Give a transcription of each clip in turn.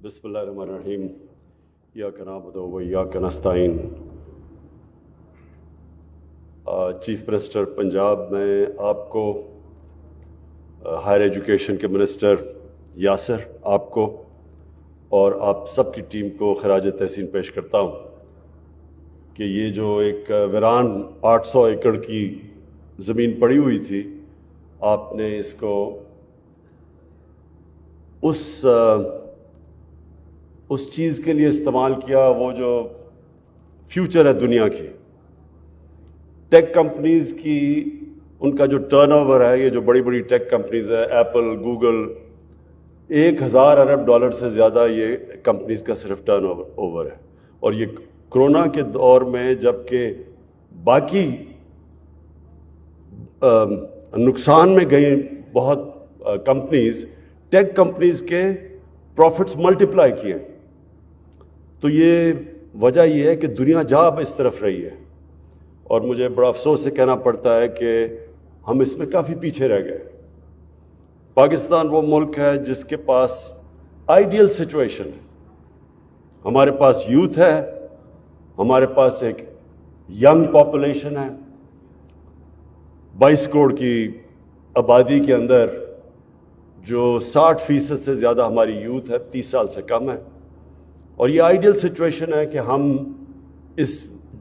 بسم اللہ الرحمن الرحیم ایاک نعبد و ایاک نستعین۔ چیف منسٹر پنجاب، میں آپ کو، ہائر ایجوکیشن کے منسٹر یاسر، آپ کو اور آپ سب کی ٹیم کو خراج تحسین پیش کرتا ہوں کہ یہ جو ایک ویران 800 ایکڑ کی زمین پڑی ہوئی تھی، آپ نے اس کو اس چیز کے لیے استعمال کیا، وہ جو فیوچر ہے دنیا کی ٹیک کمپنیز کی، ان کا جو ٹرن اوور ہے، یہ جو بڑی بڑی ٹیک کمپنیز ہے، ایپل، گوگل، 1000 ارب ڈالر سے زیادہ یہ کمپنیز کا صرف ٹرن اوور ہے۔ اور یہ کرونا کے دور میں جب کہ باقی نقصان میں گئی بہت کمپنیز، ٹیک کمپنیز کے پروفٹس ملٹیپلائی کیے، تو یہ وجہ یہ ہے کہ دنیا جا اب اس طرف رہی ہے، اور مجھے بڑا افسوس سے کہنا پڑتا ہے کہ ہم اس میں کافی پیچھے رہ گئے۔ پاکستان وہ ملک ہے جس کے پاس آئیڈیل سچویشن ہے، ہمارے پاس یوتھ ہے، ہمارے پاس ایک ینگ پاپولیشن ہے، 22 کروڑ کی آبادی کے اندر جو 60% سے زیادہ ہماری یوتھ ہے، 30 سال سے کم ہے، اور یہ آئیڈیل سچویشن ہے کہ ہم اس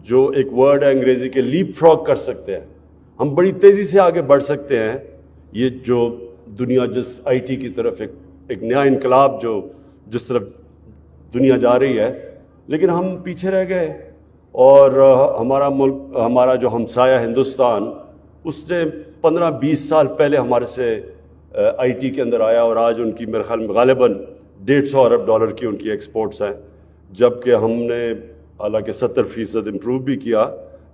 جو ایک ورڈ ہے انگریزی کے لیپ فراگ کر سکتے ہیں، ہم بڑی تیزی سے آگے بڑھ سکتے ہیں۔ یہ جو دنیا جس آئی ٹی کی طرف ایک نیا انقلاب جو جس طرف دنیا جا رہی ہے، لیکن ہم پیچھے رہ گئے، اور ہمارا ملک، ہمارا جو ہمسایہ ہندوستان، اس نے 15-20 سال پہلے ہمارے سے آئی ٹی کے اندر آیا، اور آج ان کی میرے خیال میں غالباً 150 ارب ڈالر کی ان کی ایکسپورٹس ہیں، جبکہ ہم نے حالانکہ 70% امپروو بھی کیا،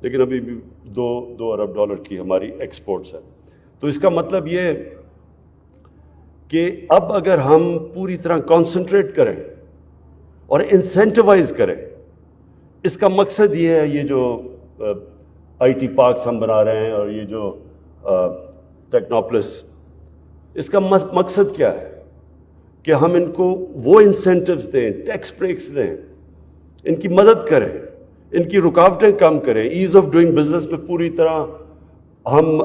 لیکن ابھی بھی 2 ارب ڈالر کی ہماری ایکسپورٹس ہیں۔ تو اس کا مطلب یہ کہ اب اگر ہم پوری طرح کانسنٹریٹ کریں اور انسینٹیوائز کریں، اس کا مقصد یہ ہے، یہ جو آئی ٹی پارکس ہم بنا رہے ہیں اور یہ جو ٹیکنوپلس، اس کا مقصد کیا ہے کہ ہم ان کو وہ انسینٹیوز دیں، ٹیکس بریکس دیں، ان کی مدد کریں، ان کی رکاوٹیں کم کریں، ایز آف ڈوئنگ بزنس میں پوری طرح ہم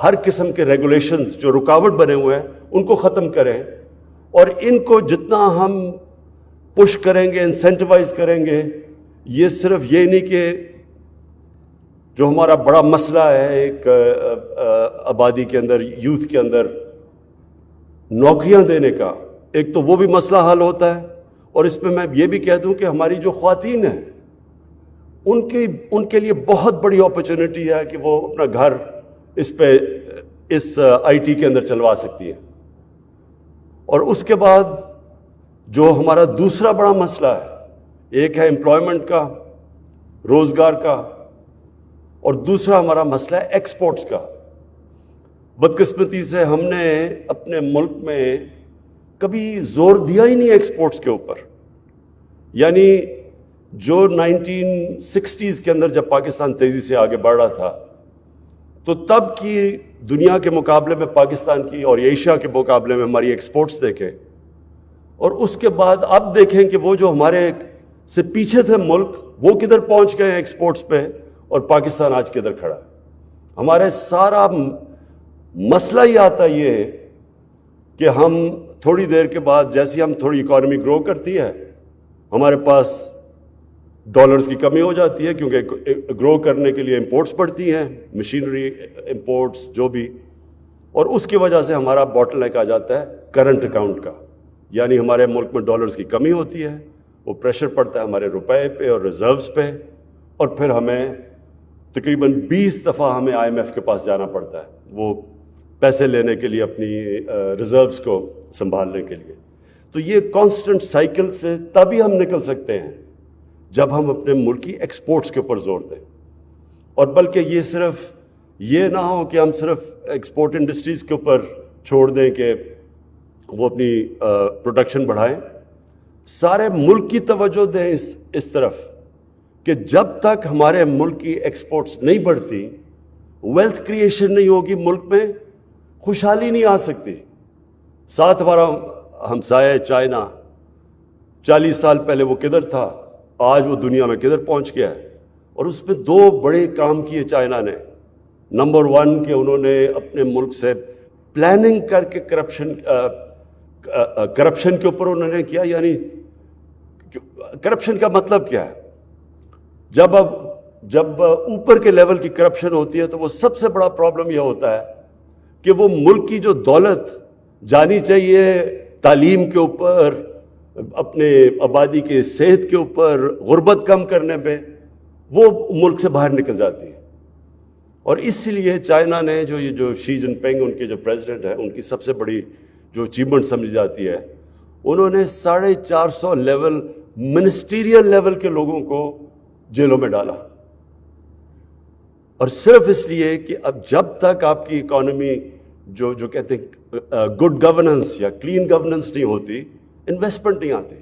ہر قسم کے ریگولیشنز جو رکاوٹ بنے ہوئے ہیں ان کو ختم کریں، اور ان کو جتنا ہم پش کریں گے، انسینٹیوائز کریں گے، یہ صرف یہ نہیں کہ جو ہمارا بڑا مسئلہ ہے ایک آبادی کے اندر، یوتھ کے اندر نوکریاں دینے کا، ایک تو وہ بھی مسئلہ حل ہوتا ہے، اور اس میں میں یہ بھی کہہ دوں کہ ہماری جو خواتین ہیں ان کے لیے بہت بڑی اپرچونٹی ہے کہ وہ اپنا گھر اس آئی ٹی کے اندر چلوا سکتی ہیں۔ اور اس کے بعد جو ہمارا دوسرا بڑا مسئلہ ہے، ایک ہے امپلائمنٹ کا، روزگار کا، اور دوسرا ہمارا مسئلہ ہے ایکسپورٹس کا۔ بدقسمتی سے ہم نے اپنے ملک میں کبھی زور دیا ہی نہیں ایکسپورٹس کے اوپر، یعنی جو 1960s کے اندر جب پاکستان تیزی سے آگے بڑھ رہا تھا، تو تب کی دنیا کے مقابلے میں پاکستان کی اور ایشیا کے مقابلے میں ہماری ایکسپورٹس دیکھیں، اور اس کے بعد اب دیکھیں کہ وہ جو ہمارے سے پیچھے تھے ملک، وہ کدھر پہنچ گئے ہیں ایکسپورٹس پہ، اور پاکستان آج کدھر کھڑا ہے۔ ہمارے سارا مسئلہ ہی آتا یہ کہ ہم تھوڑی دیر کے بعد، جیسی ہم تھوڑی اکانومی گرو کرتی ہے، ہمارے پاس ڈالرز کی کمی ہو جاتی ہے، کیونکہ گرو کرنے کے لیے امپورٹس پڑتی ہیں، مشینری امپورٹس جو بھی، اور اس کی وجہ سے ہمارا باٹل نیک آ جاتا ہے کرنٹ اکاؤنٹ کا، یعنی ہمارے ملک میں ڈالرز کی کمی ہوتی ہے، وہ پریشر پڑتا ہے ہمارے روپے پہ اور ریزروز پہ، اور پھر ہمیں تقریباً 20 دفعہ ہمیں آئی ایم ایف کے پاس جانا پڑتا ہے وہ پیسے لینے کے لیے، اپنی ریزروز کو سنبھالنے کے لیے۔ تو یہ کانسٹنٹ سائیکل سے تبھی ہم نکل سکتے ہیں جب ہم اپنے ملک کی ایکسپورٹس کے اوپر زور دیں، اور بلکہ یہ صرف یہ نہ ہو کہ ہم صرف ایکسپورٹ انڈسٹریز کے اوپر چھوڑ دیں کہ وہ اپنی پروڈکشن بڑھائیں، سارے ملک کی توجہ دیں اس طرف کہ جب تک ہمارے ملک کی ایکسپورٹس نہیں بڑھتی، ویلتھ کریشن نہیں ہوگی، ملک میں خوشحالی نہیں آ سکتی۔ ساتھ ہمارا ہمسایہ چائنا، 40 سال پہلے وہ کدھر تھا، آج وہ دنیا میں کدھر پہنچ گیا ہے. اور اس میں 2 بڑے کام کیے چائنا نے. نمبر 1 کہ انہوں نے اپنے ملک سے پلاننگ کر کے کرپشن کے اوپر انہوں نے کیا. یعنی کرپشن کا مطلب کیا ہے؟ جب اوپر کے لیول کی کرپشن ہوتی ہے تو وہ سب سے بڑا پرابلم یہ ہوتا ہے کہ وہ ملک کی جو دولت جانی چاہیے تعلیم کے اوپر، اپنے آبادی کے صحت کے اوپر، غربت کم کرنے پہ، وہ ملک سے باہر نکل جاتی ہے. اور اس لیے چائنا نے جو شی جن پنگ ان کے جو پریزیڈنٹ ہیں، ان کی سب سے بڑی جو اچیومنٹ سمجھی جاتی ہے، انہوں نے 450 لیول منسٹیریل لیول کے لوگوں کو جیلوں میں ڈالا. اور صرف اس لیے کہ اب جب تک آپ کی اکانومی جو کہتے ہیں گڈ گورننس یا کلین گورننس نہیں ہوتی، انویسٹمنٹ نہیں آتی.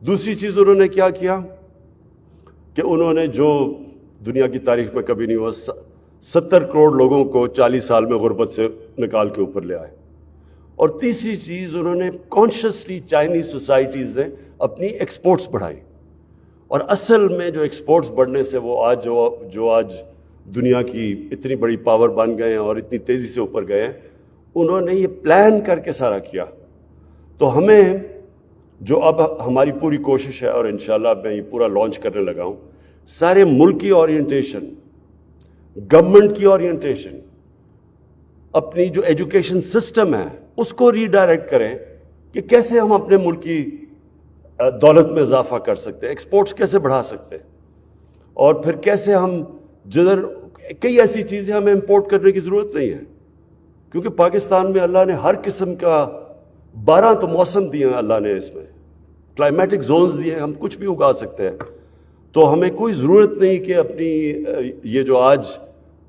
دوسری چیز انہوں نے کیا کہ انہوں نے جو دنیا کی تاریخ میں کبھی نہیں ہوا، 70 کروڑ لوگوں کو 40 سال میں غربت سے نکال کے اوپر لے آئے. اور تیسری چیز انہوں نے کانشیسلی چائنیز سوسائٹیز نے اپنی ایکسپورٹس بڑھائی. اور اصل میں جو ایکسپورٹس بڑھنے سے وہ آج جو آج دنیا کی اتنی بڑی پاور بن گئے ہیں اور اتنی تیزی سے اوپر گئے ہیں، انہوں نے یہ پلان کر کے سارا کیا. تو ہمیں جو اب ہماری پوری کوشش ہے، اور انشاءاللہ میں یہ پورا لانچ کرنے لگا ہوں، سارے ملک کی اورینٹیشن، گورنمنٹ کی اورینٹیشن، اپنی جو ایجوکیشن سسٹم ہے اس کو ری ڈائریکٹ کریں کہ کیسے ہم اپنے ملک کی دولت میں اضافہ کر سکتے ہیں، ایکسپورٹس کیسے بڑھا سکتے ہیں، اور پھر کیسے ہم جدھر کئی ایسی چیزیں ہمیں امپورٹ کرنے کی ضرورت نہیں ہے، کیونکہ پاکستان میں اللہ نے ہر قسم کا 12 تو موسم دیے ہیں، اللہ نے اس میں کلائمیٹک زونز دیے ہیں، ہم کچھ بھی اگا سکتے ہیں. تو ہمیں کوئی ضرورت نہیں کہ اپنی یہ جو آج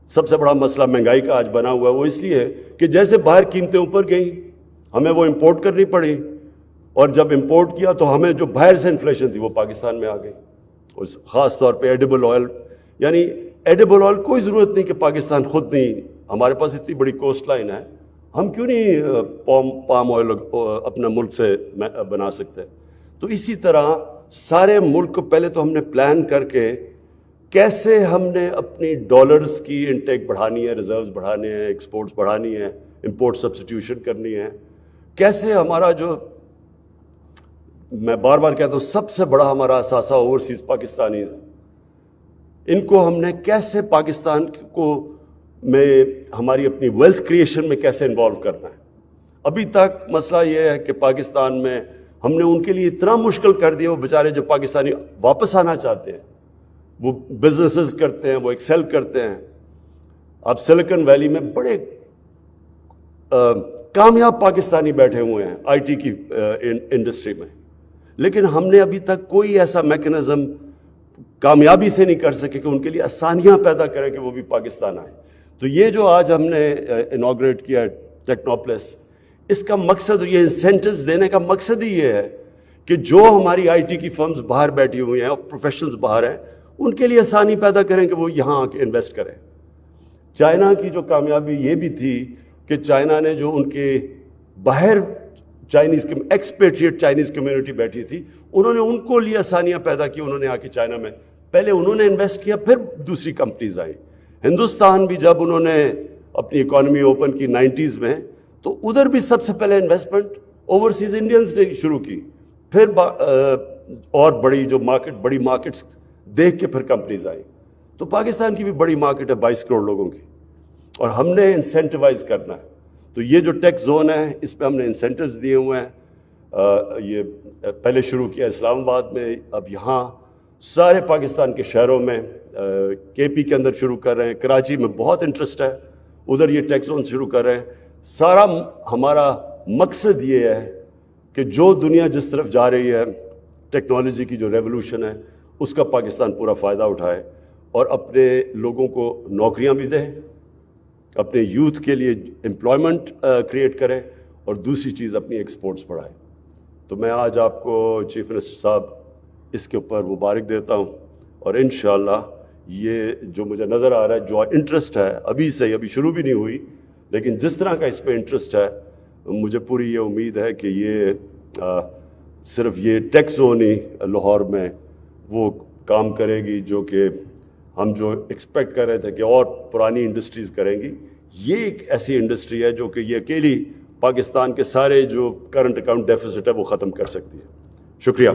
سب سے بڑا مسئلہ مہنگائی کا آج بنا ہوا ہے، وہ اس لیے ہے کہ جیسے باہر قیمتیں اوپر گئیں ہمیں وہ امپورٹ کرنی پڑی، اور جب امپورٹ کیا تو ہمیں جو باہر سے انفلیشن تھی وہ پاکستان میں آ گئی. اور خاص طور پہ ایڈیبل آئل، یعنی ایڈیبل آئل کوئی ضرورت نہیں کہ پاکستان خود نہیں، ہمارے پاس اتنی بڑی کوسٹ لائن ہے، ہم کیوں نہیں پام آئل اپنا ملک سے بنا سکتے. تو اسی طرح سارے ملک کو پہلے تو ہم نے پلان کر کے کیسے ہم نے اپنی ڈالرز کی انٹیک بڑھانی ہے، ریزروز بڑھانے ہیں، ایکسپورٹس بڑھانی ہے، امپورٹ سبسٹیوشن کرنی ہے، کیسے ہمارا جو میں بار بار کہتا ہوں سب سے بڑا ہمارا اثاثہ اوورسیز پاکستانی ہے، ان کو ہم نے کیسے پاکستان کو میں ہماری اپنی ویلتھ کریشن میں کیسے انوالو کرنا ہے. ابھی تک مسئلہ یہ ہے کہ پاکستان میں ہم نے ان کے لیے اتنا مشکل کر دیا، وہ بیچارے جو پاکستانی واپس آنا چاہتے ہیں، وہ بزنسز کرتے ہیں، وہ ایکسل کرتے ہیں. اب سلیکن ویلی میں بڑے کامیاب پاکستانی بیٹھے ہوئے ہیں آئی ٹی کی انڈسٹری میں، لیکن ہم نے ابھی تک کوئی ایسا میکنزم کامیابی سے نہیں کر سکے کہ ان کے لیے آسانیاں پیدا کریں کہ وہ بھی پاکستان آئیں. تو یہ جو آج ہم نے انوگریٹ کیا ٹیکنوپلس، اس کا مقصد، یہ انسینٹیوز دینے کا مقصد ہی یہ ہے کہ جو ہماری آئی ٹی کی فرمز باہر بیٹھی ہوئی ہیں اور پروفیشنلز باہر ہیں، ان کے لیے آسانی پیدا کریں کہ وہ یہاں آ کے انویسٹ کریں. چائنا کی جو کامیابی یہ بھی تھی کہ چائنا نے جو ان کے باہر چائنیز ایکسپیٹریٹ چائنیز کمیونٹی بیٹھی تھی، انہوں نے ان کو لیے آسانیاں پیدا کی. انہوں نے آ کے چائنا میں پہلے انہوں نے انویسٹ کیا، پھر دوسری کمپنیز آئیں. ہندوستان بھی جب انہوں نے اپنی اکانومی اوپن کی 90s میں، تو ادھر بھی سب سے پہلے انویسٹمنٹ اوورسیز انڈینز نے شروع کی، پھر اور بڑی مارکیٹس دیکھ کے پھر کمپنیز آئیں. تو پاکستان کی بھی بڑی مارکیٹ ہے 22 کروڑ لوگوں کی، اور ہم نے انسینٹیوائز کرنا ہے. تو یہ جو ٹیکس زون ہے اس پہ ہم نے انسینٹیوز دیے ہوئے ہیں. یہ پہلے شروع کیا اسلام آباد میں، اب یہاں سارے پاکستان کے شہروں میں، کے پی کے اندر شروع کر رہے ہیں، کراچی میں بہت انٹرسٹ ہے، ادھر یہ ٹیکس زون شروع کر رہے ہیں. سارا ہمارا مقصد یہ ہے کہ جو دنیا جس طرف جا رہی ہے، ٹیکنالوجی کی جو ریولوشن ہے، اس کا پاکستان پورا فائدہ اٹھائے اور اپنے لوگوں کو نوکریاں بھی دے، اپنے یوتھ کے لیے امپلائمنٹ کریٹ کرے، اور دوسری چیز اپنی ایکسپورٹس بڑھائے. تو میں آج آپ کو چیف منسٹر صاحب اس کے اوپر مبارک دیتا ہوں، اور انشاءاللہ یہ جو مجھے نظر آ رہا ہے، جو انٹرسٹ ہے ابھی شروع بھی نہیں ہوئی، لیکن جس طرح کا اس پہ انٹرسٹ ہے، مجھے پوری یہ امید ہے کہ یہ صرف یہ ٹیک زون ہی لاہور میں وہ کام کرے گی جو کہ ہم جو ایکسپیکٹ کر رہے تھے کہ اور پرانی انڈسٹریز کریں گی. یہ ایک ایسی انڈسٹری ہے جو کہ یہ اکیلی پاکستان کے سارے جو کرنٹ اکاؤنٹ ڈیفیسٹ ہے وہ ختم کر سکتی ہے. شکریہ.